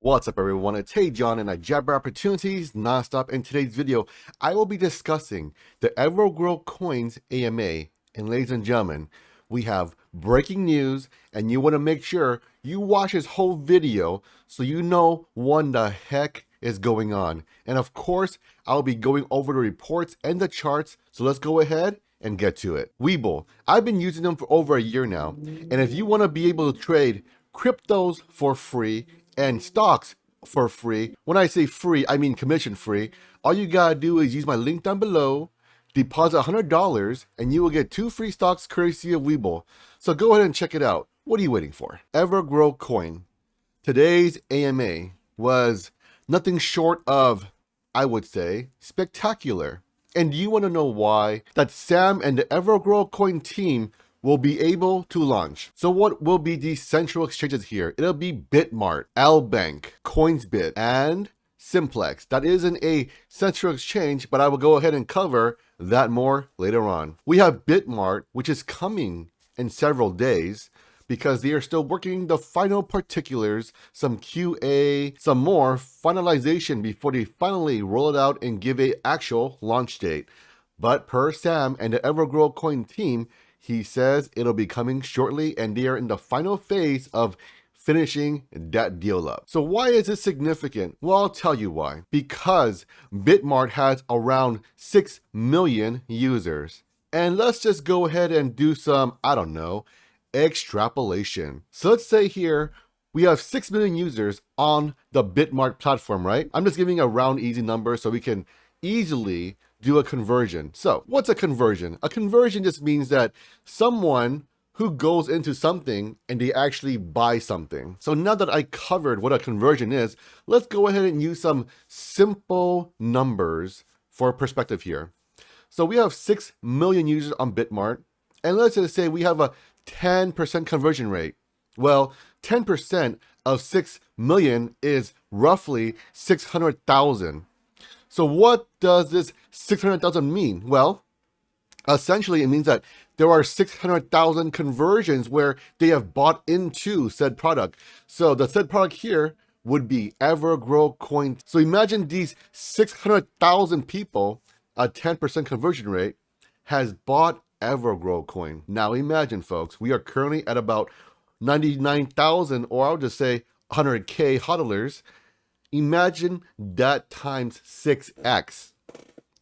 What's up everyone, it's Hey John and I jabber opportunities nonstop. In today's video, I will be discussing the Evergrow Coins AMA. And ladies and gentlemen, we have breaking news and you want to make sure you watch this whole video so you know what the heck is going on. And of course, I'll be going over the reports and the charts, so let's go ahead and get to it. WEBULL, I've been using them for over a year now, and if you want to be able to trade cryptos for free and stocks for free, when I say free, I mean commission free, all you gotta do is use my link down below, deposit $100, and you will get 2 free stocks courtesy of WEBULL. So go ahead and check it out. What are you waiting for? Evergrow Coin. Today's AMA was nothing short of, I would say, spectacular. And you want to know why? That Sam and the Evergrow Coin team will be able to launch. So what will be these central exchanges here? It'll be Bitmart, Albank, Coinsbit, and Simplex. That isn't a central exchange, but I will go ahead and cover that more later on. We have Bitmart, which is coming in several days, because they are still working the final particulars, some QA, some more finalization before they finally roll it out and give an actual launch date. But per Sam and the Evergrow Coin team, he says it'll be coming shortly and they are in the final phase of finishing that deal up. So why is this significant? Well, I'll tell you why. Because Bitmart has around 6 million users. And let's just go ahead and do some, I don't know, extrapolation. So let's say here we have 6 million users on the Bitmart platform, right? I'm just giving a round easy number so we can easily do a conversion. So what's a conversion? A conversion just means that someone who goes into something and they actually buy something. So now that I covered what a conversion is, let's go ahead and use some simple numbers for perspective here. So we have 6 million users on Bitmart, and let's just say we have a 10% conversion rate. Well, 10% of 6 million is roughly 600,000. So what does this 600,000 mean? Well, essentially it means that there are 600,000 conversions where they have bought into said product. So the said product here would be Evergrow Coin. So imagine these 600,000 people, a 10% conversion rate, has bought Evergrow Coin. Now imagine, folks, we are currently at about 99,000, or I'll just say 100K hodlers. Imagine that times 6x.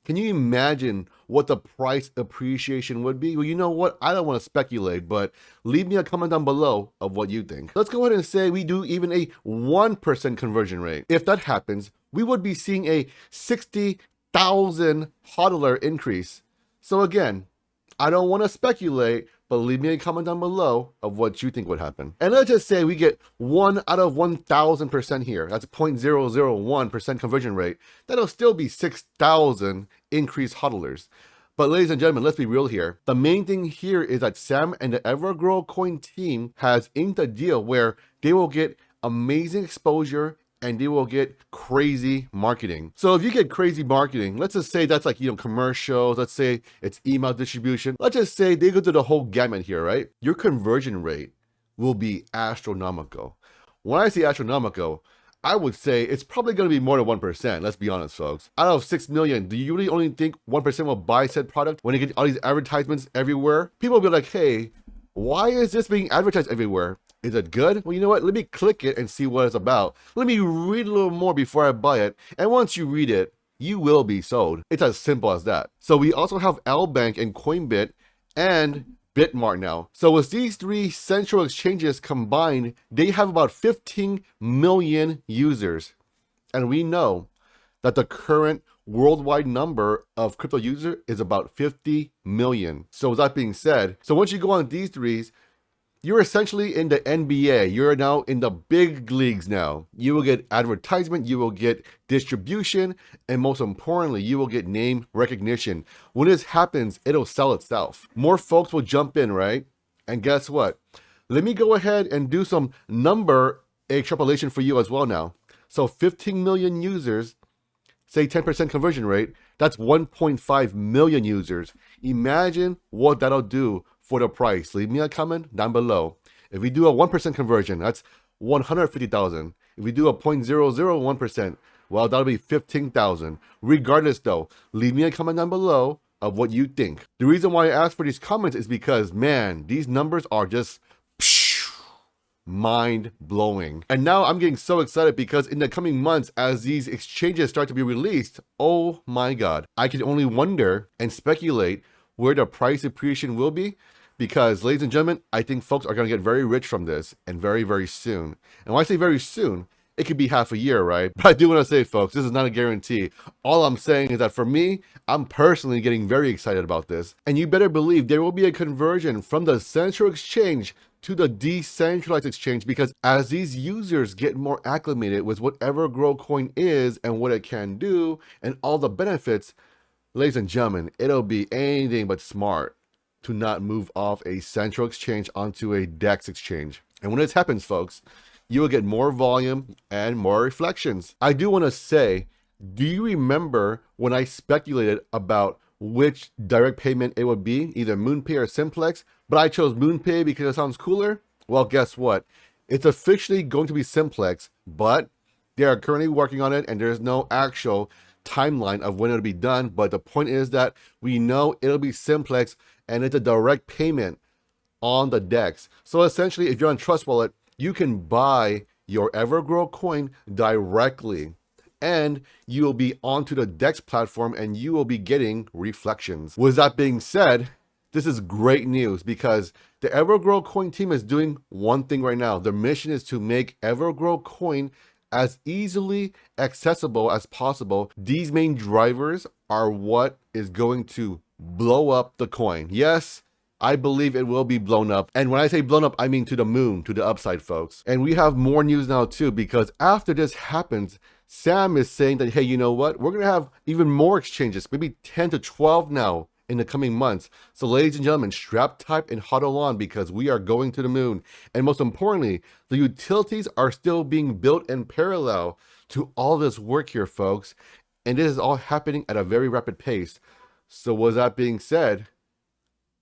Can you imagine what the price appreciation would be? Well, you know what? I don't want to speculate, but leave me a comment down below of what you think. Let's go ahead and say we do even a 1% conversion rate. If that happens, we would be seeing a 60,000 hodler increase. So again, I don't want to speculate, but leave me a comment down below of what you think would happen. And let's just say we get 1 out of 1,000% here. That's 0.001% conversion rate. That'll still be 6,000 increased hodlers. But ladies and gentlemen, let's be real here. The main thing here is that Sam and the Evergrow Coin team has inked a deal where they will get amazing exposure and they will get crazy marketing. So if you get crazy marketing, let's just say that's like, commercials, let's say it's email distribution. Let's just say they go through the whole gamut here, right? Your conversion rate will be astronomical. When I say astronomical, I would say it's probably going to be more than 1%. Let's be honest, folks. Out of 6 million, do you really only think 1% will buy said product when you get all these advertisements everywhere? People will be like, hey, why is this being advertised everywhere? Is it good? Well, you know what? Let me click it and see what it's about. Let me read a little more before I buy it. And once you read it, you will be sold. It's as simple as that. So we also have Albank and Coinbit and Bitmart now. So with these 3 central exchanges combined, they have about 15 million users. And we know that the current worldwide number of crypto users is about 50 million. So with that being said, so once you go on these 3s, you're essentially in the NBA. You're now in the big leagues now. You will get advertisement, you will get distribution, and most importantly, you will get name recognition. When this happens, it'll sell itself. More folks will jump in, right? And guess what? Let me go ahead and do some number extrapolation for you as well now. So 15 million users, say 10% conversion rate, that's 1.5 million users. Imagine what that'll do for the price. Leave me a comment down below. If we do a 1% conversion, that's 150,000. If we do a 0.001%, well, that'll be 15,000. Regardless though, leave me a comment down below of what you think. The reason why I asked for these comments is because, man, these numbers are just mind-blowing. And now I'm getting so excited because in the coming months, as these exchanges start to be released, oh my God, I can only wonder and speculate where the price appreciation will be, because, ladies and gentlemen, I think folks are going to get very rich from this, and very, very soon. And when I say very soon, it could be half a year, right? But I do want to say, folks, this is not a guarantee. All I'm saying is that for me, I'm personally getting very excited about this. And you better believe there will be a conversion from the central exchange to the decentralized exchange, because as these users get more acclimated with what Evergrow Coin is and what it can do and all the benefits, ladies and gentlemen, it'll be anything but smart to not move off a central exchange onto a DEX exchange. And when this happens, folks, you will get more volume and more reflections. I do want to say, do you remember when I speculated about which direct payment it would be, either MoonPay or Simplex, but I chose MoonPay because it sounds cooler? Well, guess what? It's officially going to be Simplex, but they are currently working on it and there's no actual timeline of when it'll be done. But the point is that we know it'll be Simplex and it's a direct payment on the DEX. So essentially, if you're on Trust Wallet, you can buy your Evergrow coin directly and you will be onto the DEX platform and you will be getting reflections. With that being said, this is great news because the Evergrow Coin team is doing one thing right now. Their mission is to make Evergrow Coin as easily accessible as possible. These main drivers are what is going to blow up the coin. Yes, I believe it will be blown up. And when I say blown up, I mean to the moon, to the upside, folks. And we have more news now too, because after this happens, Sam is saying that, hey, you know what? We're going to have even more exchanges, maybe 10 to 12 now in the coming months. So ladies and gentlemen, strap tight and huddle on because we are going to the moon. And most importantly, the utilities are still being built in parallel to all this work here, folks. And this is all happening at a very rapid pace. So with that being said,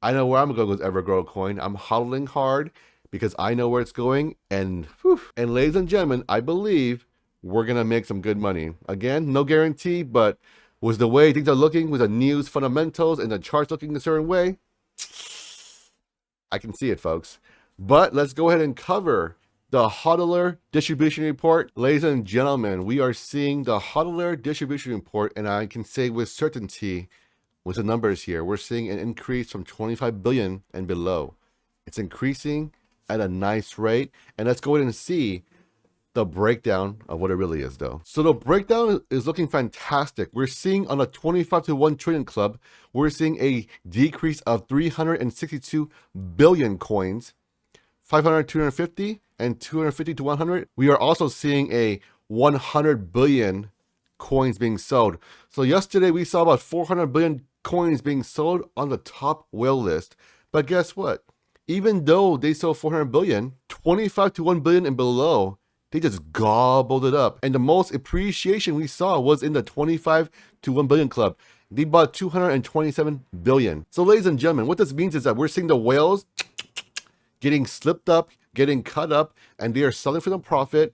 I know where I'm going to go with Evergrow Coin. I'm hodling hard because I know where it's going. And whew, and ladies and gentlemen, I believe we're going to make some good money. Again, no guarantee, but with the way things are looking, with the news fundamentals and the charts looking a certain way, I can see it, folks. But let's go ahead and cover the Hodler distribution report. Ladies and gentlemen, we are seeing the Hodler distribution report, and I can say with certainty, with the numbers here, we're seeing an increase from 25 billion and below. It's increasing at a nice rate. And let's go ahead and see the breakdown of what it really is though. So the breakdown is looking fantastic. We're seeing on a 25 to 1 trillion club, we're seeing a decrease of 362 billion coins, 500, 250, and 250 to 100. We are also seeing a 100 billion coins being sold. So yesterday we saw about 400 billion coins being sold on the top whale list. But guess what? Even though they sold 400 billion, 25 to 1 billion and below, they just gobbled it up. And the most appreciation we saw was in the 25 to 1 billion club. They bought 227 billion. So ladies and gentlemen, what this means is that we're seeing the whales getting slipped up, getting cut up, and they are selling for the profit.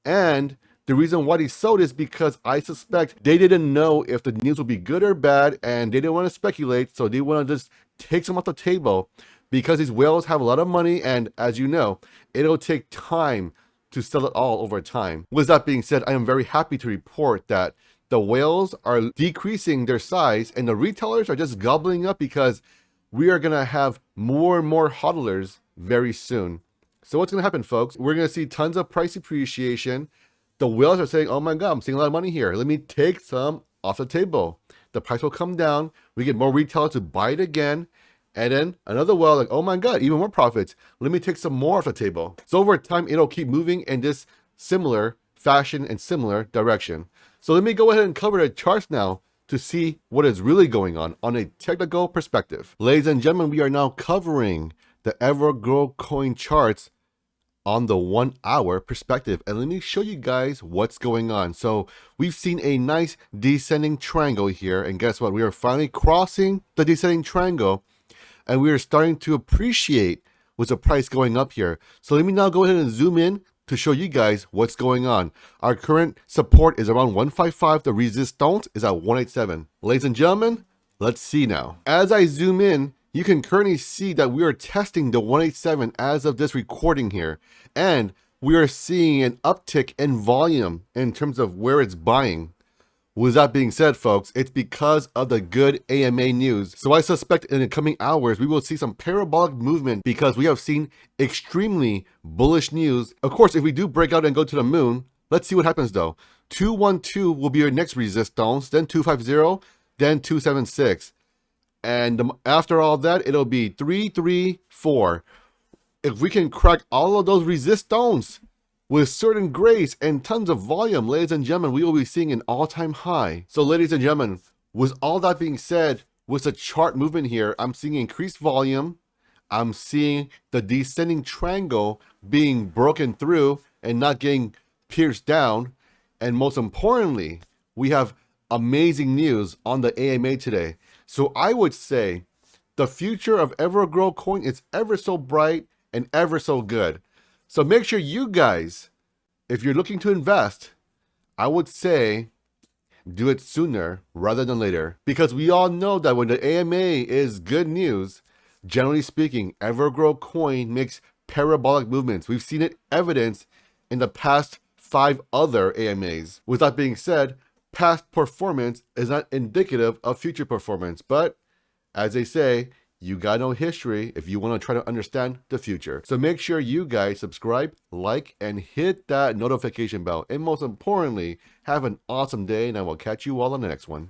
And the reason why they sold is because I suspect they didn't know if the news would be good or bad, and they didn't want to speculate, so they want to just take some off the table because these whales have a lot of money, and as you know, it'll take time to sell it all over time. With that being said, I am very happy to report that the whales are decreasing their size and the retailers are just gobbling up because we are going to have more and more hodlers very soon. So what's going to happen, folks? We're going to see tons of price appreciation. The whales are saying, oh my God, I'm seeing a lot of money here. Let me take some off the table. The price will come down. We get more retailers to buy it again. And then another whale like, oh my God, even more profits. Let me take some more off the table. So over time, it'll keep moving in this similar fashion and similar direction. So let me go ahead and cover the charts now to see what is really going on a technical perspective. Ladies and gentlemen, we are now covering the Evergrow Coin charts on the 1 hour perspective. And let me show you guys what's going on. So we've seen a nice descending triangle here. And guess what? We are finally crossing the descending triangle. And we are starting to appreciate with the price going up here. So let me now go ahead and zoom in to show you guys what's going on. Our current support is around 155. The resistance is at 187. Ladies and gentlemen, let's see now. As I zoom in, you can currently see that we are testing the 187 as of this recording here. And we are seeing an uptick in volume in terms of where it's buying. With that being said, folks, it's because of the good AMA news. So I suspect in the coming hours, we will see some parabolic movement because we have seen extremely bullish news. Of course, if we do break out and go to the moon, let's see what happens though. 212 will be our next resistance, then 250, then 276. And after all that, it'll be 334. If we can crack all of those resistance with certain grace and tons of volume, ladies and gentlemen, we will be seeing an all-time high. So ladies and gentlemen, with all that being said, with the chart movement here, I'm seeing increased volume. I'm seeing the descending triangle being broken through and not getting pierced down. And most importantly, we have amazing news on the AMA today. So I would say the future of Evergrow Coin is ever so bright and ever so good. So make sure you guys, if you're looking to invest, I would say do it sooner rather than later. Because we all know that when the AMA is good news, generally speaking, Evergrow Coin makes parabolic movements. We've seen it evidenced in the past 5 other AMAs. With that being said, past performance is not indicative of future performance. But as they say, you gotta know history if you want to try to understand the future. So make sure you guys subscribe, like, and hit that notification bell. And most importantly, have an awesome day, and I will catch you all on the next one.